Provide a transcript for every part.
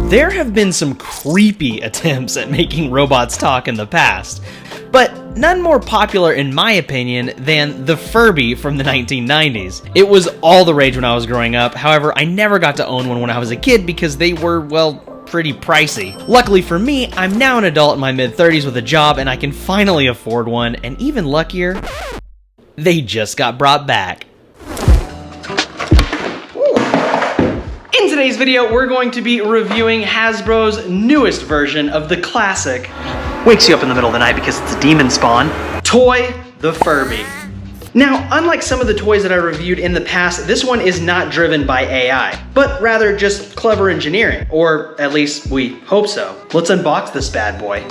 There have been some creepy attempts at making robots talk in the past, but none more popular in my opinion than the Furby from the 1990s. It was all the rage when I was growing up, however, I never got to own one when I was a kid because they were, well, pretty pricey. Luckily for me, I'm now an adult in my mid-30s with a job and I can finally afford one, and even luckier, they just got brought back. In today's video, we're going to be reviewing Hasbro's newest version of the classic, wakes you up in the middle of the night because it's a demon spawn, toy, the Furby. Now, unlike some of the toys that I reviewed in the past, this one is not driven by AI, but rather just clever engineering, or at least we hope so. Let's unbox this bad boy.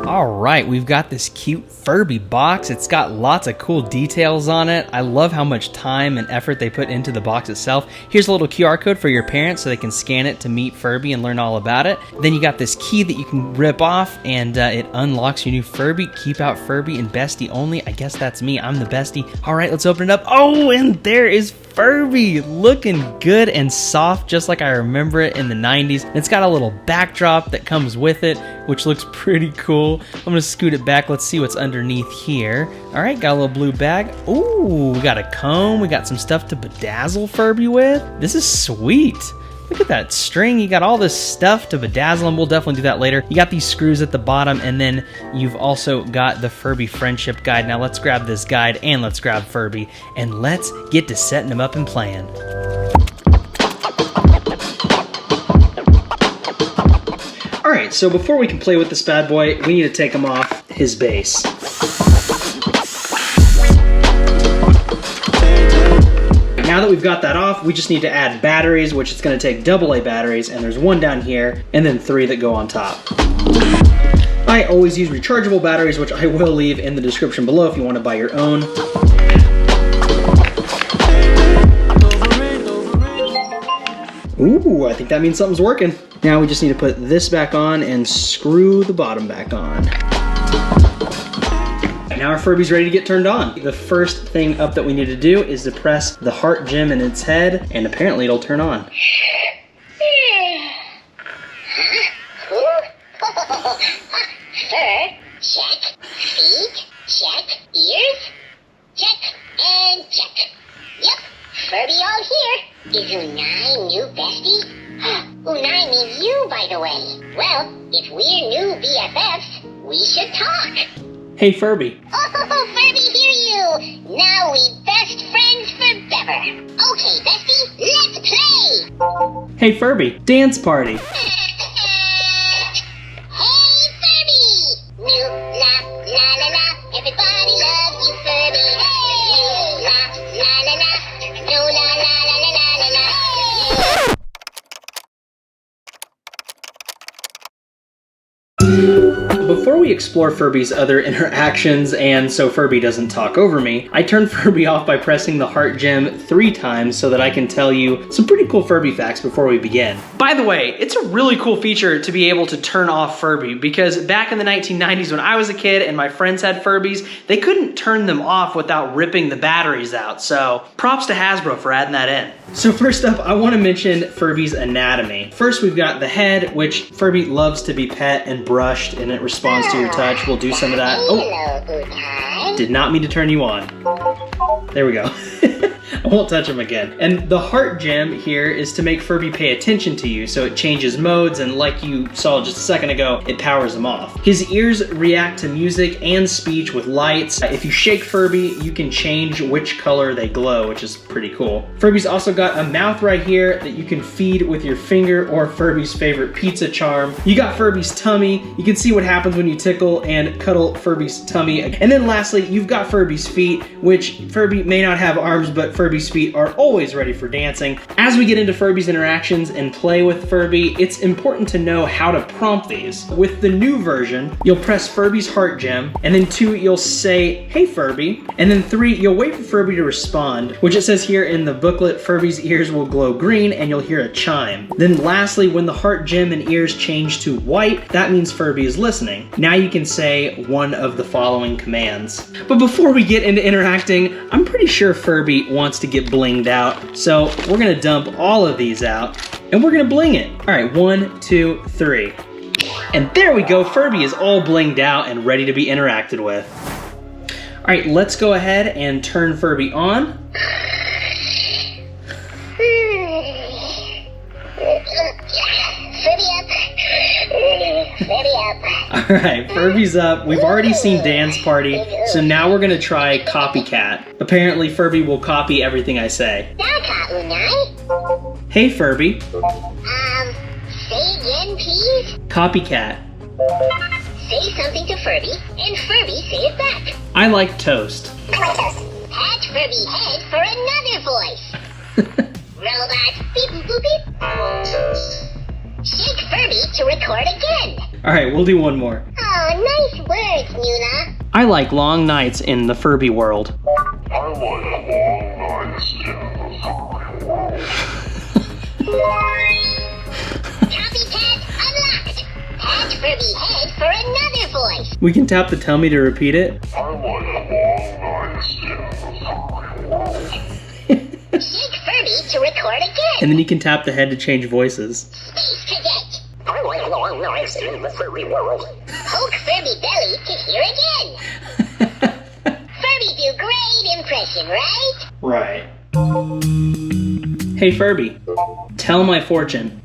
Alright, we've got this cute Furby box. It's got lots of cool details on it. I love how much time and effort they put into the box itself. Here's a little QR code for your parents so they can scan it to meet Furby and learn all about it. Then you got this key that you can rip off and it unlocks your new Furby. Keep out Furby and bestie only. I guess that's me. I'm the bestie. Alright, let's open it up. Oh, and there is Furby, looking good and soft just like I remember it in the 90s. It's got a little backdrop that comes with it, which looks pretty cool. I'm gonna scoot it back. Let's see what's underneath here. All right, got a little blue bag. Ooh, we got a comb. We got some stuff to bedazzle Furby with. This is sweet. Look at that string. You got all this stuff to bedazzle him. We'll definitely do that later. You got these screws at the bottom, and then you've also got the Furby Friendship Guide. Now let's grab this guide, and let's grab Furby, and let's get to setting him up and playing. Alright, so before we can play with this bad boy, we need to take him off his base. Now that we've got that off, we just need to add batteries, which is going to take AA batteries, and there's one down here, and then 3 that go on top. I always use rechargeable batteries, which I will leave in the description below if you want to buy your own. Ooh, I think that means something's working. Now we just need to put this back on and screw the bottom back on. Now our Furby's ready to get turned on. The first thing up that we need to do is to press the heart gem in its head, and apparently it'll turn on. Fur, check. Feet, check. Ears, check. And check. Yep, Furby all here. Is Unai new bestie? Unai means you, by the way. Well, if we're new BFFs, we should talk. Hey, Furby. Oh, Furby, hear you. Now we best friends forever. Okay, bestie, let's play. Hey, Furby. Dance party. Hey, Furby. New la la la la. Everybody loves you, Furby. New la la la la. No la la la la la la la. Before we explore Furby's other interactions, and so Furby doesn't talk over me, I turn Furby off by pressing the heart gem 3 times so that I can tell you some pretty cool Furby facts before we begin. By the way, it's a really cool feature to be able to turn off Furby, because back in the 1990s when I was a kid and my friends had Furbies, they couldn't turn them off without ripping the batteries out, so props to Hasbro for adding that in. So first up, I want to mention Furby's anatomy. First, we've got the head, which Furby loves to be pet and brushed, and it responds to your touch. We'll do some of that. Oh, did not mean to turn you on. There we go. I won't touch him again. And the heart gem here is to make Furby pay attention to you, so it changes modes, and like you saw just a second ago, it powers him off. His ears react to music and speech with lights. If you shake Furby, you can change which color they glow, which is pretty cool. Furby's also got a mouth right here that you can feed with your finger or Furby's favorite pizza charm. You got Furby's tummy. You can see what happens when you tickle and cuddle Furby's tummy. And then lastly, you've got Furby's feet, which Furby may not have arms, but Furby's feet are always ready for dancing. As we get into Furby's interactions and play with Furby, it's important to know how to prompt these. With the new version, you'll press Furby's heart gem, and then 2, you'll say, hey Furby, and then 3, you'll wait for Furby to respond, which it says here in the booklet, Furby's ears will glow green and you'll hear a chime. Then lastly, when the heart gem and ears change to white, that means Furby is listening. Now you can say one of the following commands. But before we get into interacting, I'm pretty sure Furby wants to get blinged out. So we're gonna dump all of these out and we're gonna bling it. All right, 1, 2, 3. And there we go, Furby is all blinged out and ready to be interacted with. All right, let's go ahead and turn Furby on. Furby up. Furby up. All right, Furby's up. We've already seen Dance Party, so now we're gonna try Copycat. Apparently, Furby will copy everything I say. Hey, Furby. Say again, please. Copycat. Say something to Furby, and Furby say it back. I like toast. I like toast. Pat Furby head for another voice. Robot, beep boop boop beep. Shake Furby to record again. All right, we'll do one more. Oh, nice words, Nuna. I like long nights in the Furby world. I like long nights in the Furby world. Copycat unlocked. Pat Furby head for another voice. We can tap the tell me to repeat it. I like long nights in the Furby world. Shake Furby to record again. And then you can tap the head to change voices. Space Cadet. I like long nights in the Furby world. Poke Furby belly to hear again. Furby do great impression, right? Right. Hey, Furby. Tell my fortune.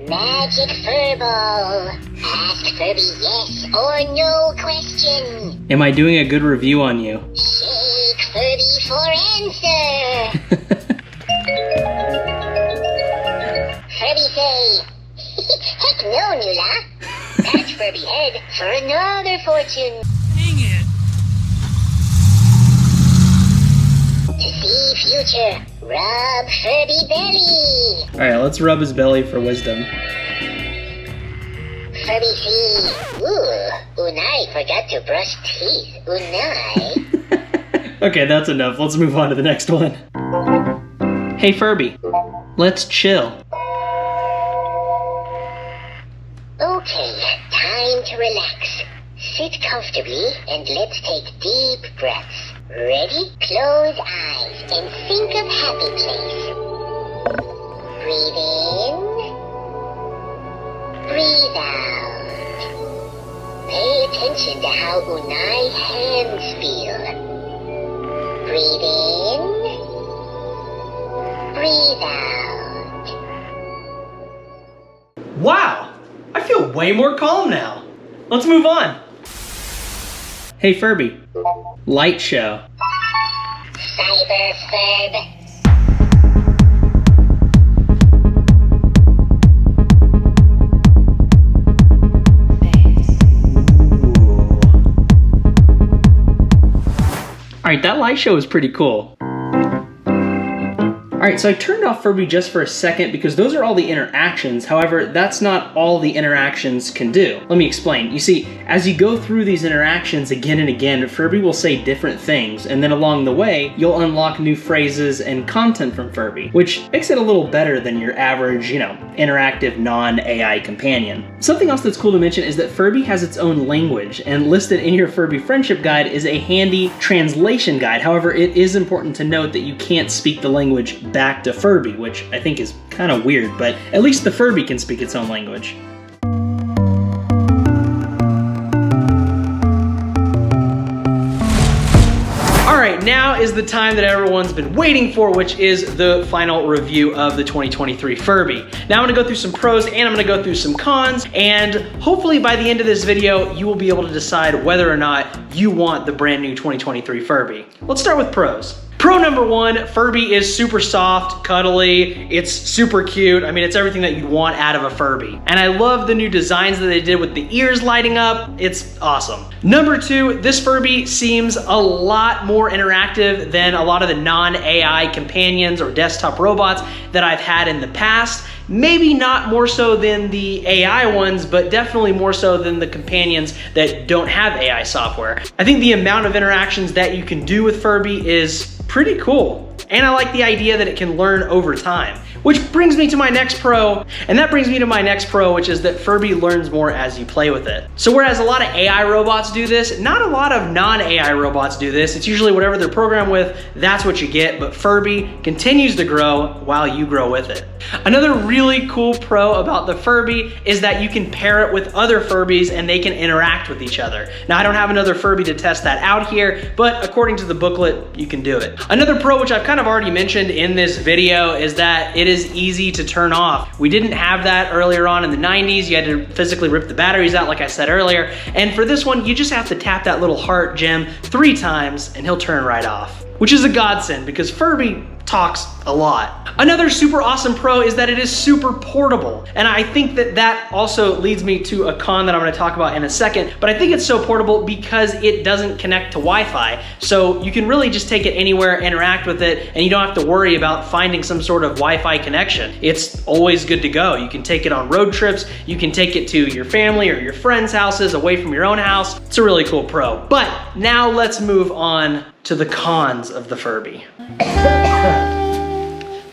Magic Furball. Ask Furby yes or no question. Am I doing a good review on you? Shake Furby for answer. Furby say, heck no, Nula. Pat Furby head for another fortune. Dang it. To see future, rub Furby belly. All right, let's rub his belly for wisdom. Furby see, Unai forgot to brush teeth. Unai. Okay, that's enough. Let's move on to the next one. Hey, Furby. Let's chill. Okay, time to relax. Sit comfortably and let's take deep breaths. Ready? Close eyes and think of happy place. Breathe in. Breathe out. Pay attention to how Unai hands feel. Breathe in. Breathe out. Wow! I feel way more calm now. Let's move on. Hey, Furby. Light show. Cyber Furb. All right, that light show is pretty cool. All right, so I turned off Furby just for a second because those are all the interactions. However, that's not all the interactions can do. Let me explain. You see, as you go through these interactions again and again, Furby will say different things, and then along the way, you'll unlock new phrases and content from Furby, which makes it a little better than your average, interactive non-AI companion. Something else that's cool to mention is that Furby has its own language, and listed in your Furby Friendship Guide is a handy translation guide. However, it is important to note that you can't speak the language back to Furby, which I think is kind of weird, but at least the Furby can speak its own language. Alright, now is the time that everyone's been waiting for, which is the final review of the 2023 Furby. Now I'm gonna go through some pros and I'm gonna go through some cons, and hopefully by the end of this video, you will be able to decide whether or not you want the brand new 2023 Furby. Let's start with pros. Pro number one, Furby is super soft, cuddly, it's super cute. I mean, it's everything that you'd want out of a Furby. And I love the new designs that they did with the ears lighting up. It's awesome. Number two, this Furby seems a lot more interactive than a lot of the non-AI companions or desktop robots that I've had in the past. Maybe not more so than the AI ones, but definitely more so than the companions that don't have AI software. I think the amount of interactions that you can do with Furby is pretty cool. And I like the idea that it can learn over time. Which brings me to my next pro, and that brings me to my next pro, which is that Furby learns more as you play with it. So whereas a lot of AI robots do this, not a lot of non-AI robots do this. It's usually whatever they're programmed with, that's what you get, but Furby continues to grow while you grow with it. Another really cool pro about the Furby is that you can pair it with other Furbies and they can interact with each other. Now I don't have another Furby to test that out here, but according to the booklet, you can do it. Another pro, which I've kind of already mentioned in this video, is that it is easy to turn off. We didn't have that earlier on in the 90s. You had to physically rip the batteries out, like I said earlier. And for this one, you just have to tap that little heart gem 3 times and he'll turn right off, which is a godsend because Furby talks a lot. Another super awesome pro is that it is super portable. And I think that that also leads me to a con that I'm gonna talk about in a second, but I think it's so portable because it doesn't connect to Wi-Fi. So you can really just take it anywhere, interact with it, and you don't have to worry about finding some sort of Wi-Fi connection. It's always good to go. You can take it on road trips, you can take it to your family or your friends' houses away from your own house. It's a really cool pro. But now let's move on to the cons of the Furby.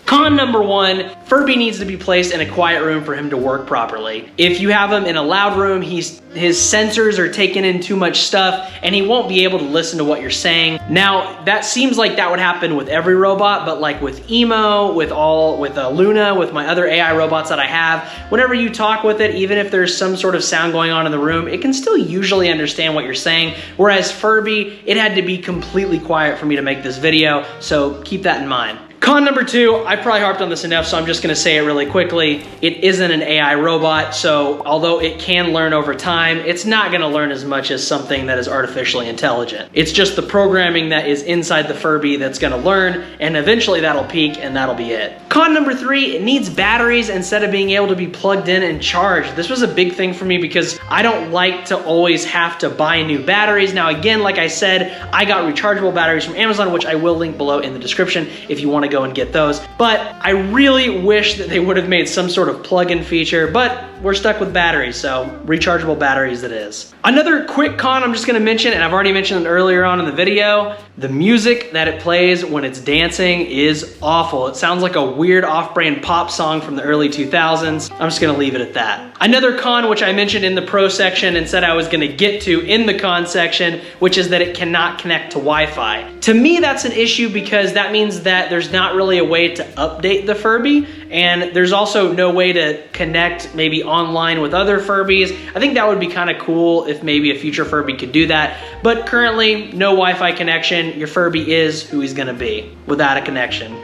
Con number 1, Furby needs to be placed in a quiet room for him to work properly. If you have him in a loud room, his sensors are taking in too much stuff and he won't be able to listen to what you're saying. Now, that seems like that would happen with every robot, but like with Emo, with Luna, with my other AI robots that I have, whenever you talk with it, even if there's some sort of sound going on in the room, it can still usually understand what you're saying. Whereas Furby, it had to be completely quiet for me to make this video, so keep that in mind. Con number 2, I probably harped on this enough, so I'm just gonna say it really quickly. It isn't an AI robot, so although it can learn over time, it's not gonna learn as much as something that is artificially intelligent. It's just the programming that is inside the Furby that's gonna learn, and eventually that'll peak and that'll be it. Con number 3, it needs batteries instead of being able to be plugged in and charged. This was a big thing for me because I don't like to always have to buy new batteries. Now again, like I said, I got rechargeable batteries from Amazon, which I will link below in the description if you wanna go and get those. But I really wish that they would have made some sort of plug-in feature, but we're stuck with batteries, so rechargeable batteries it is. Another quick con I'm just gonna mention, and I've already mentioned it earlier on in the video, the music that it plays when it's dancing is awful. It sounds like a weird off-brand pop song from the early 2000s. I'm just gonna leave it at that. Another con, which I mentioned in the pro section and said I was gonna get to in the con section, which is that it cannot connect to Wi-Fi. To me, that's an issue because that means that there's not really a way to update the Furby, and there's also no way to connect maybe online with other Furbies. I think that would be kind of cool if maybe a future Furby could do that, but currently no Wi-Fi connection. Your Furby is who he's gonna be without a connection.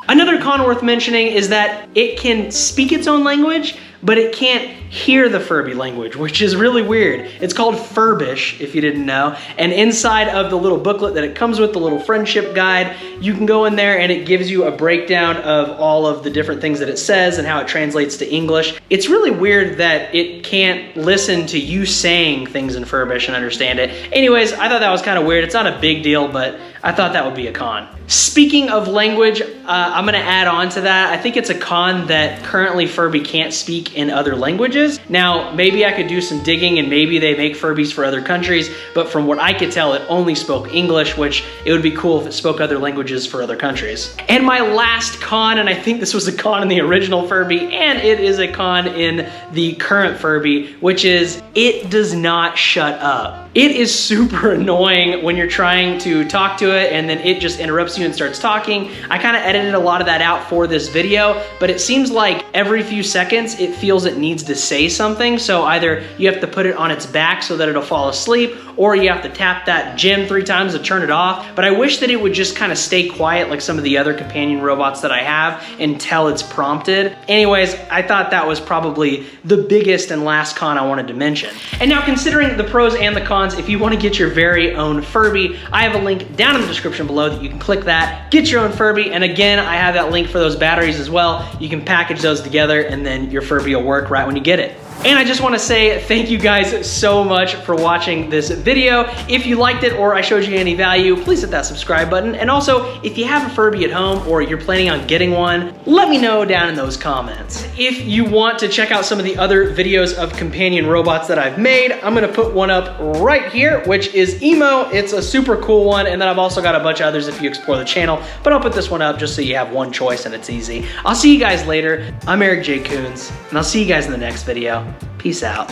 Another con worth mentioning is that it can speak its own language, but it can't hear the Furby language, which is really weird. It's called Furbish, if you didn't know. And inside of the little booklet that it comes with, the little friendship guide, you can go in there and it gives you a breakdown of all of the different things that it says and how it translates to English. It's really weird that it can't listen to you saying things in Furbish and understand it. Anyways, I thought that was kind of weird. It's not a big deal, but I thought that would be a con. Speaking of language, I'm gonna add on to that. I think it's a con that currently Furby can't speak in other languages. Now, maybe I could do some digging and maybe they make Furbies for other countries, but from what I could tell, it only spoke English, which it would be cool if it spoke other languages for other countries. And my last con, and I think this was a con in the original Furby, and it is a con in the current Furby, which is it does not shut up. It is super annoying when you're trying to talk to it and then it just interrupts you and starts talking. I kind of edited a lot of that out for this video, but it seems like every few seconds it feels it needs to say something. So either you have to put it on its back so that it'll fall asleep, or you have to tap that gem 3 times to turn it off. But I wish that it would just kind of stay quiet like some of the other companion robots that I have until it's prompted. Anyways, I thought that was probably the biggest and last con I wanted to mention. And now, considering the pros and the cons, if you want to get your very own Furby, I have a link down in the description below that you can click that, get your own Furby, and again, I have that link for those batteries as well. You can package those together and then your Furby will work right when you get it. And I just want to say thank you guys so much for watching this video. If you liked it or I showed you any value, please hit that subscribe button. And also, if you have a Furby at home or you're planning on getting one, let me know down in those comments. If you want to check out some of the other videos of companion robots that I've made, I'm gonna put one up right here, which is Emo. It's a super cool one, and then I've also got a bunch of others if you explore the channel, but I'll put this one up just so you have one choice and it's easy. I'll see you guys later. I'm Eric J. Coons, and I'll see you guys in the next video. Peace out.